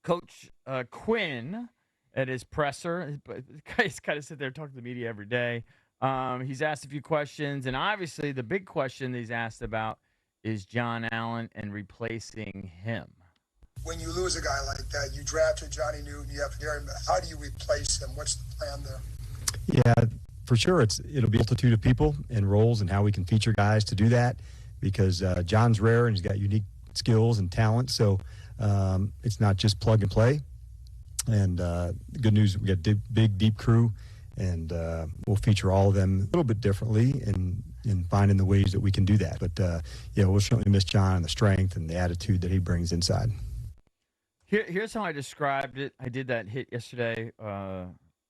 Coach Quinn at his presser. The guy's kind of sit there talking to the media every day. He's asked a few questions, and obviously the big question that he's asked about is John Allen and replacing him. When you lose a guy like that, you drafted Johnny Newton, you have Darren. How do you replace him? What's the plan there? Yeah, for sure. It'll be a multitude of people and roles and how we can feature guys to do that, because John's rare and he's got unique skills and talent. So it's not just plug and play. And the good news, we got a big, deep crew, and we'll feature all of them a little bit differently in finding the ways that we can do that. But, we'll certainly miss John and the strength and the attitude that he brings inside. Here's how I described it. I did that hit yesterday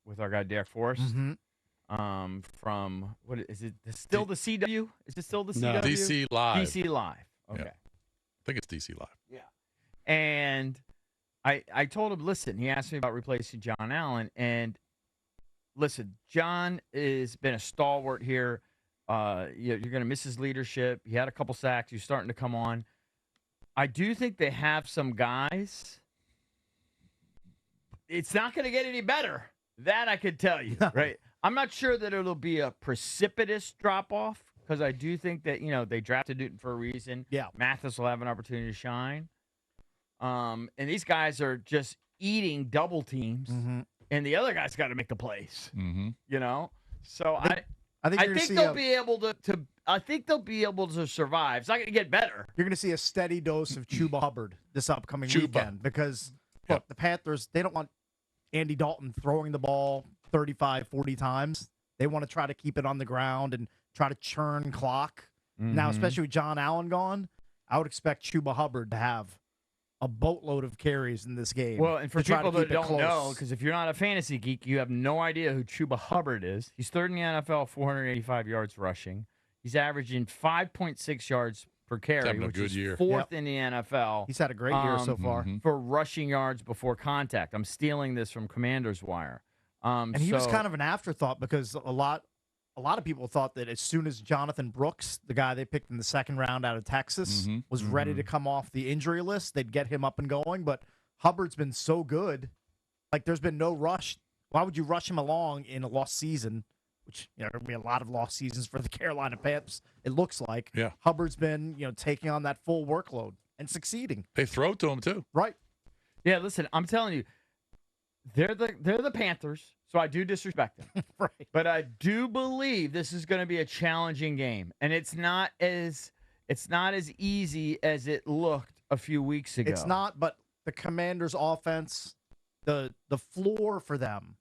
with our guy, Derek Forrest. Mm-hmm. From, what is it, still the CW? Is it still the CW? No, DC Live. DC Live. Okay. Yeah. I think it's DC Live. Yeah. And I told him, listen, he asked me about replacing John Allen. And listen, John has been a stalwart here. You're going to miss his leadership. He had a couple sacks. He's starting to come on. I do think they have some guys. It's not going to get any better. That I could tell you, right? I'm not sure that it'll be a precipitous drop-off, because I do think that, they drafted Newton for a reason. Yeah. Mathis will have an opportunity to shine. And these guys are just eating double teams, and the other guy's got to make the plays. So I think they'll be able to. I think they'll be able to survive. It's not going to get better. You're going to see a steady dose of Chuba Hubbard this upcoming weekend, because look, the Panthers, they don't want Andy Dalton throwing the ball 35, 40 times. They want to try to keep it on the ground and try to churn clock. Now, especially with John Allen gone, I would expect Chuba Hubbard to have a boatload of carries in this game. Well, and for people that don't know, because if you're not a fantasy geek, you have no idea who Chuba Hubbard is. He's third in the NFL, 485 yards rushing. He's averaging 5.6 yards per carry, which is fourth in the NFL. He's had a great year so far. For rushing yards before contact. I'm stealing this from Commander's Wire. And he was kind of an afterthought, because a lot of people thought that as soon as Jonathan Brooks, the guy they picked in the second round out of Texas, was ready to come off the injury list, they'd get him up and going. But Hubbard's been so good. Like, there's been no rush. Why would you rush him along in a lost season, which, there will be a lot of lost seasons for the Carolina Panthers, it looks like. Yeah. Hubbard's been, taking on that full workload and succeeding. They throw to him, too. Right. Yeah, listen, I'm telling you, they're the Panthers, so I do disrespect them. Right. But I do believe this is going to be a challenging game, and it's not as easy as it looked a few weeks ago. It's not, but the Commanders' offense, the floor for them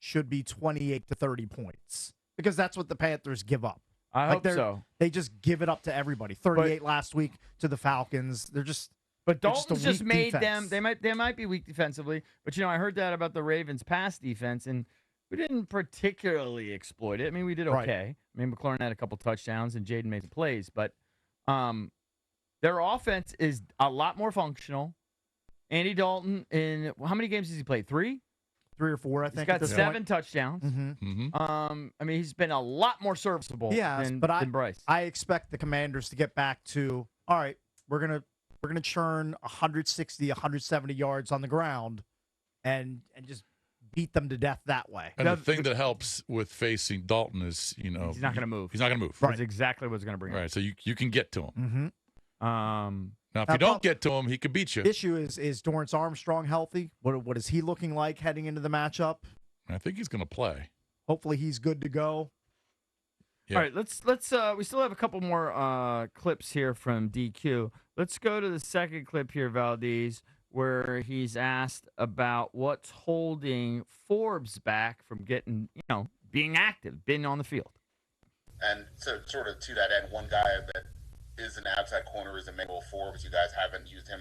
should be 28 to 30 points, because that's what the Panthers give up. I hope so. They just give it up to everybody. 38 last week to the Falcons. They're just. But Dalton's just made defense. them. They might be weak defensively, but I heard that about the Ravens' pass defense, and we didn't particularly exploit it. I mean, we did okay. Right. I mean, McLaurin had a couple touchdowns, and Jaden made the plays, but their offense is a lot more functional. Andy Dalton, in how many games has he played? 3 or 4, I think. He's got 7 touchdowns. Mm-hmm. I mean, he's been a lot more serviceable than Bryce. I expect the Commanders to get back to, all right, we're gonna churn 160, 170 yards on the ground, and just beat them to death that way. And the thing that helps with facing Dalton is, he's not going to move. He's not going to move. Right. That's exactly what's going to bring him. Right, so you can get to him. Mm-hmm. Now, if you don't get to him, he could beat you. Issue is Dorrance Armstrong healthy? What is he looking like heading into the matchup? I think he's going to play. Hopefully he's good to go. Yeah. All right, let's we still have a couple more clips here from DQ. Let's go to the second clip here, Valdez, where he's asked about what's holding Forbes back from getting, being active, being on the field. And so sort of to that end, one guy that is an outside corner is Emmanuel Forbes. You guys haven't used him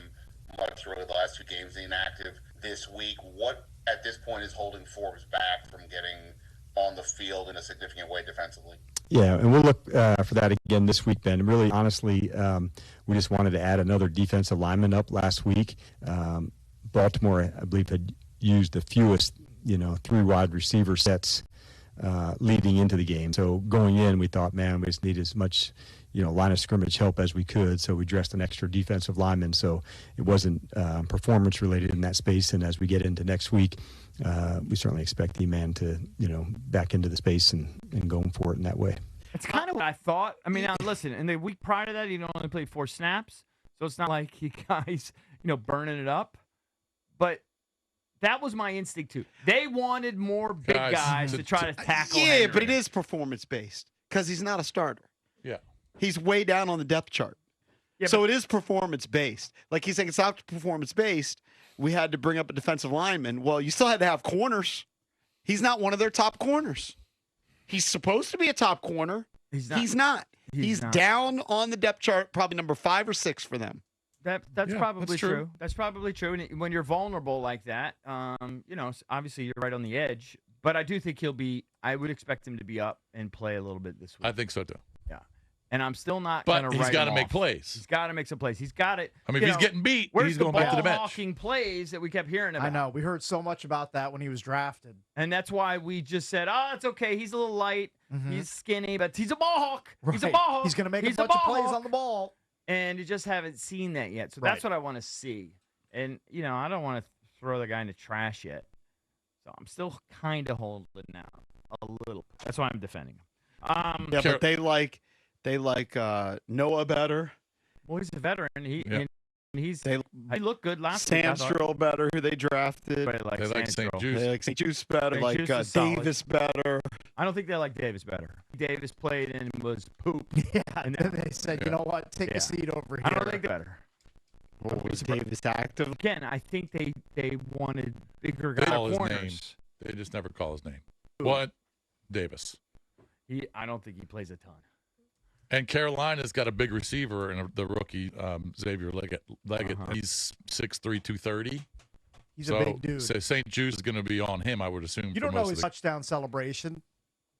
much really the last 2 games, inactive this week. What at this point is holding Forbes back from getting on the field in a significant way defensively? Yeah, and we'll look for that again this week, Ben. Really, honestly, we just wanted to add another defensive lineman up last week. Baltimore, I believe, had used the fewest, 3 wide receiver sets leading into the game. So going in, we thought, man, we just need as much, line of scrimmage help as we could. So we dressed an extra defensive lineman. So it wasn't performance related in that space. And as we get into next week, we certainly expect E-Man to, back into the space and going for it in that way. It's kind of what I thought. I mean, now listen, in the week prior to that, he only played 4 snaps. So it's not like you guys, burning it up. But that was my instinct, too. They wanted more big guys to try to tackle Henry. But it is performance-based because he's not a starter. Yeah. He's way down on the depth chart. Yeah, so it is performance-based. Like he's saying it's not performance-based. We had to bring up a defensive lineman. Well, you still had to have corners. He's not one of their top corners. He's supposed to be a top corner. He's not. He's not. Down on the depth chart, probably number 5 or 6 for them. That's probably true. That's probably true. And when you're vulnerable like that, obviously you're right on the edge. But I do think I would expect him to be up and play a little bit this week. I think so, too. Yeah. And I'm still not going to write him off. But he's got to make plays. He's got to make some plays. He's got it. I mean, if he's getting beat, he's going back to the bench. Hawking plays that we kept hearing about. I know. We heard so much about that when he was drafted. And that's why we just said, it's okay. He's a little light. Mm-hmm. He's skinny, but he's a ball hawk. Right. He's a ball hawk. He's going to make a bunch of plays on the ball. And you just haven't seen that yet. So that's what I want to see. And, I don't want to throw the guy in the trash yet. So I'm still kind of holding out a little. That's why I'm defending him. But they like Noah better. Well, he's a veteran. He looked good last week. Sam Stroll better, who they drafted. They like St. Juice. They like St. Juice better. St. Like Juice Davis better. I don't think they like Davis better. Davis played and was poop. Yeah, and then they said, you know what, take a seat over here. I don't think they're better. What was Davis active? Again, I think they wanted bigger guys. They call his corners. name. They just never call his name. What? Davis. I don't think he plays a ton. And Carolina's got a big receiver and the rookie Xavier Legette. He's 6'3", 230. He's a big dude. So St. Juice is going to be on him, I would assume. You don't know his touchdown celebration.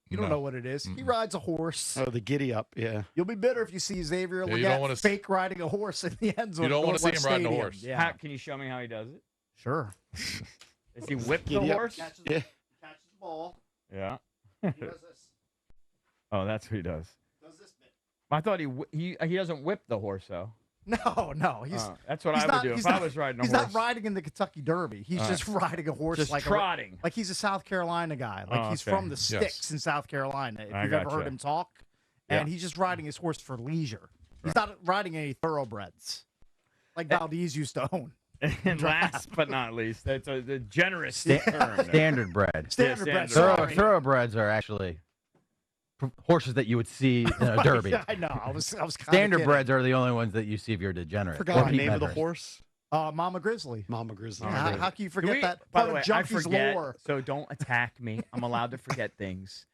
You don't know what it is. He rides a horse. Oh, the giddy up, yeah. You'll be bitter if you see Xavier Legette fake riding a horse in the end zone. You don't want to see him riding a horse. Yeah. Can you show me how he does it? Sure. Does he whip the horse? Catches the ball. Yeah. He does this. Oh, that's what he does. Does this bit. I thought he doesn't whip the horse though. No. That's what I would do if I was riding a horse. He's not riding in the Kentucky Derby. He's just riding a horse, just like trotting. like he's a South Carolina guy. Like he's from the sticks in South Carolina. If you've ever heard him talk, and he's just riding his horse for leisure. He's not riding any thoroughbreds like Valdez used to own. And last but not least, that's the generous term. Standard bred. Standard bred. Thoroughbreds are actually horses that you would see in a derby. Yeah, I know. I was kind of Standard breds are the only ones that you see if you're degenerate. Forgot the name of the horse. Mama Grizzly. Mama Grizzly. How can you forget that By part the way, of Junkies lore? So don't attack me. I'm allowed to forget things.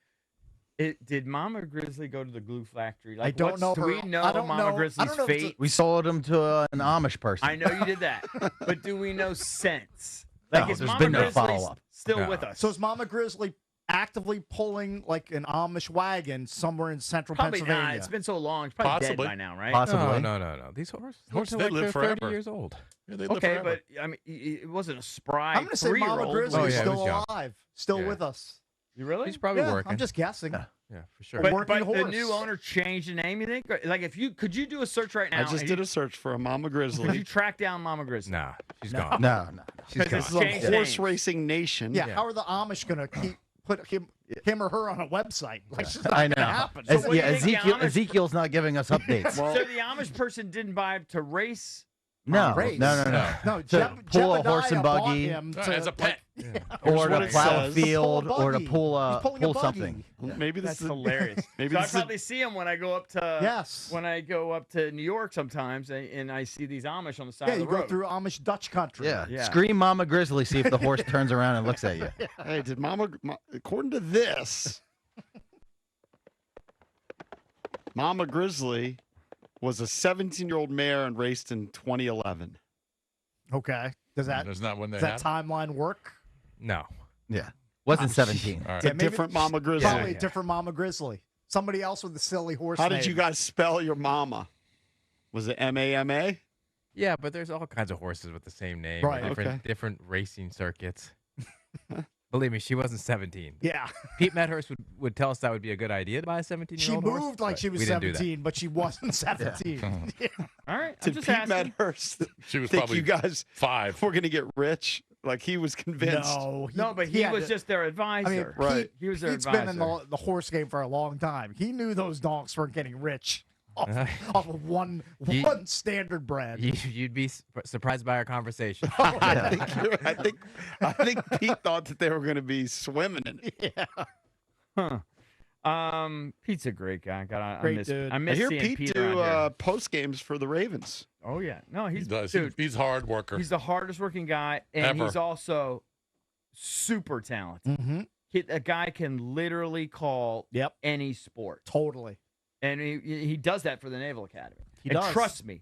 Did Mama Grizzly go to the glue factory? Like, I don't know. Do we know Mama Grizzly's fate? We sold him to an Amish person. I know you did that, but do we know since? Like, is there's Mama been no Grizzly follow-up. still with us? So is Mama Grizzly actively pulling like an Amish wagon somewhere in central Probably Pennsylvania? not. It's been so long. It's probably Possibly. dead by now, right? Possibly. No. These horses they live forever. 30 years old. Yeah, they live Okay, forever. but I mean, it wasn't a spry I'm going to say Mama 3-year-old. Grizzly is he still was young. alive, still with us. You really? He's probably working. I'm just guessing. Yeah, for sure. But- But working the horse. new owner changed the name. You think? Like, could you do a search right now? I just did a search for a Mama Could you Grizzly. track down Mama Grizzly? Nah, she's gone. No. She's Because gone. it's This is changed a horse names. racing nation. Yeah, how are the Amish going to put him or her on a website? Like, it's just not I gonna know. happen. So what do you think the Amish- Ezekiel's not giving us updates. So the Amish person didn't buy it to race. no. race. No. No, To pull a horse and Jebediah bought buggy, him As a pet. or what to it plow a says. field, Pull a or to buggy. pull He's pulling a buggy. something. Maybe this That's is hilarious. Maybe So I this is probably see them when I go up to Yes. when I go up to New York sometimes, and I see these Amish on the side Yeah, of you the go road. through Amish Dutch country. Yeah. Scream Mama Grizzly, see if the horse turns around and looks at you. Hey, did according to this, Mama Grizzly was a 17-year-old mare and raced in 2011. Okay. Does that That's not when they does that had. timeline work? No. Yeah. Wasn't 17. All right. It's a maybe- different Mama Grizzly. Probably a different Mama Grizzly. Somebody else with a silly horse How name. did you guys spell your mama? Was it M-A-M-A? Yeah, but there's all kinds of horses with the same name. Right, Different, okay. different racing circuits. Believe me, she wasn't 17. Yeah. Pete Medhurst would tell us that would be a good idea to buy a 17-year-old She horse. moved like but she was we didn't do that. 17, but she wasn't 17. Yeah. All right. I'm Did just Pete asking. Medhurst She was think probably you guys 5. were going to get rich? Like he was convinced. No, but he had was to- just their advisor. I mean, Right. He was their Pete's advisor. been in the horse game for a long time. He knew those donks weren't getting rich off of one standard bred. You'd be surprised by our conversation. I think Pete thought that they were going to be swimming in it. Yeah. Pete's a great guy. Great dude. I I miss hear seeing Pete Pete do around here. post games for the Ravens. Oh yeah, no, He he's does. dude. He's a hard worker. He's the hardest working guy, and Ever. he's also super talented. Mm-hmm. A guy can literally call any sport. Totally. And he does that for the Naval Academy. He and does. trust me,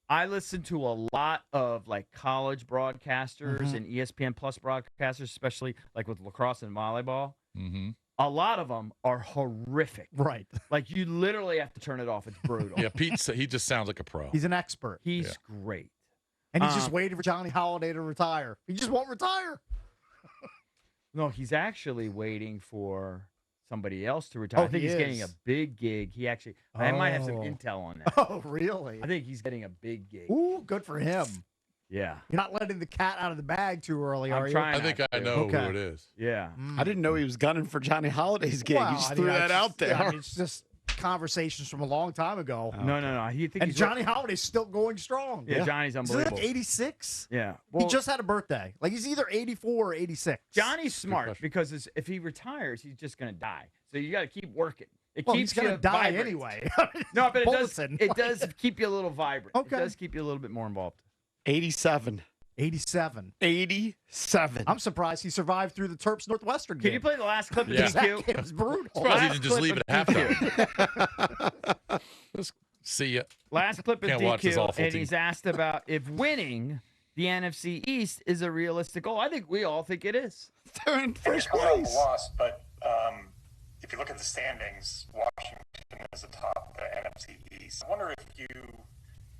I listen to a lot of like college broadcasters and ESPN Plus broadcasters, especially like with lacrosse and volleyball. Mm-hmm. A lot of them are horrific. Right. Like you literally have to turn it off. It's brutal. Yeah, he just sounds like a pro. He's an expert. He's great. And he's just waiting for Johnny Holiday to retire. He just won't retire. No, he's actually waiting for somebody else to retire. I think he's getting a big gig. He actually, I might have some intel on that. Oh, really? I think he's getting a big gig. Ooh, good for him. Yeah. You're not letting the cat out of the bag too early, are I'm you? trying. I think I know who it is. Yeah. I didn't know he was gunning for Johnny Holiday's gig. Well, he just I threw mean, that out there. Yeah, I mean, it's just conversations from a long time ago. No. And Johnny Holiday's still going strong. Yeah, Johnny's Is he unbelievable. like 86? Yeah. He just had a birthday. Like he's either 84 or 86. Johnny's smart because if he retires, he's just going to die. So you got to keep working. It Well, keeps he's gonna you die vibrant. anyway. No, but Bulletin. it does keep you a little vibrant. Okay. It does keep you a little bit more involved. 87. 87. 87. I'm surprised he survived through the Terps Northwestern game. Can you play the last clip of Yeah. DQ? That was brutal. Surprised he Last didn't just clip leave it of at halftime. Just see ya. Last clip of Can't watch this DQ, awful and team. he's asked about if winning the NFC East is a realistic goal. I think we all think it is. They're in first It's not a place. loss, but if you look at the standings, Washington is atop the NFC East. I wonder if you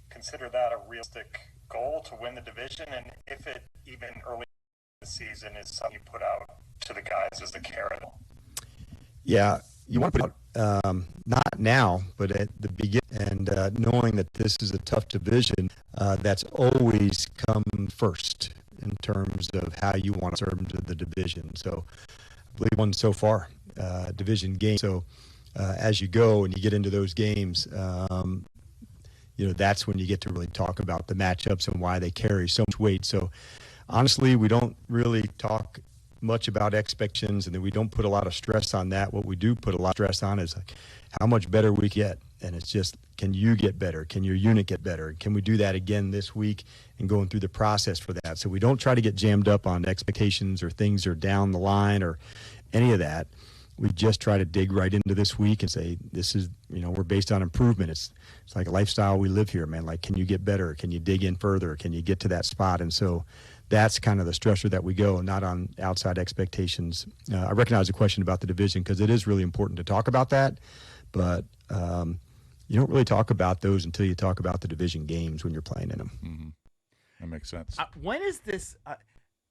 consider that a realistic goal to win the division, and if it even early in the season is something you put out to the guys as a carrot. Yeah, you want to put out, not now, but at the beginning, and knowing that this is a tough division, that's always come first in terms of how you want to serve into the division. So I believe won so far, division game. So as you go and you get into those games, that's when you get to really talk about the matchups and why they carry so much weight. So honestly, we don't really talk much about expectations, and then we don't put a lot of stress on that. What we do put a lot of stress on is like how much better we get. And it's just, can you get better? Can your unit get better? Can we do that again this week and going through the process for that? So we don't try to get jammed up on expectations or things are down the line or any of that. We just try to dig right into this week and say, this is, we're based on improvement. It's like a lifestyle we live here, man. Like, can you get better? Can you dig in further? Can you get to that spot? And so that's kind of the stressor that we go, not on outside expectations. I recognize the question about the division because it is really important to talk about that, but you don't really talk about those until you talk about the division games when you're playing in them. Mm-hmm. That makes sense. When is this?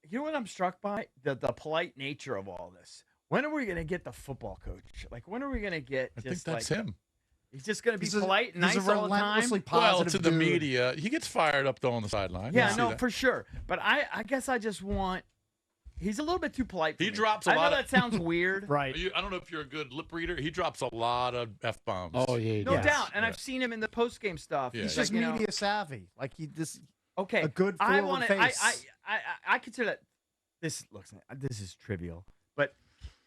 You know what I'm struck by? The polite nature of all this. When are we going to get the football coach? Like, when are we going to get I just think that's like him. He's just going to be He's a- polite and he's a nice all the time? relentlessly Well, positive to the dude. media, he gets fired up though on the sideline. Yeah, You see no, that. for sure. But I guess I just want. He's a little bit too polite. For He me. drops a I know lot of- that sounds weird. Right. I don't know if you're a good lip reader. He drops a lot of f-bombs. Oh, yeah. No Yes. doubt, and I've seen him in the post game stuff. Yeah. He's like, just media savvy. Like he just okay. a good I forward want to. face. I consider that. This is trivial, but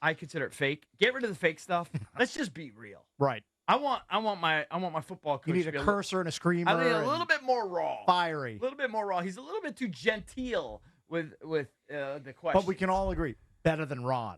I consider it fake. Get rid of the fake stuff. Let's just be real. Right. I want my football coach. You need to a be cursor and a screamer. I need a and little bit more raw. fiery. A little bit more raw. He's a little bit too genteel with the question. But we can all agree, better than Ron.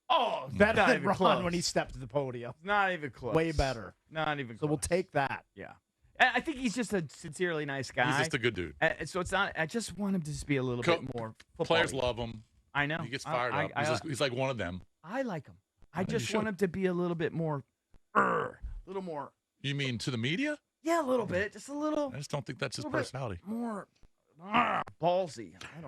Oh, Better not than even Ron close. when he stepped to the podium. Not even close. Way better. Not even So close. we'll take that. Yeah. I think he's just a sincerely nice guy. He's just a good dude. So it's not. I just want him to just be a little Co- bit more. Football-y. Players love him. I know. He gets fired up. I, He's like one of them. I like him. I You just should. want him to be a little bit more. A little more. You mean to the media? Yeah, a little bit. Just a little. I just don't think that's his little bit personality. More ballsy. I don't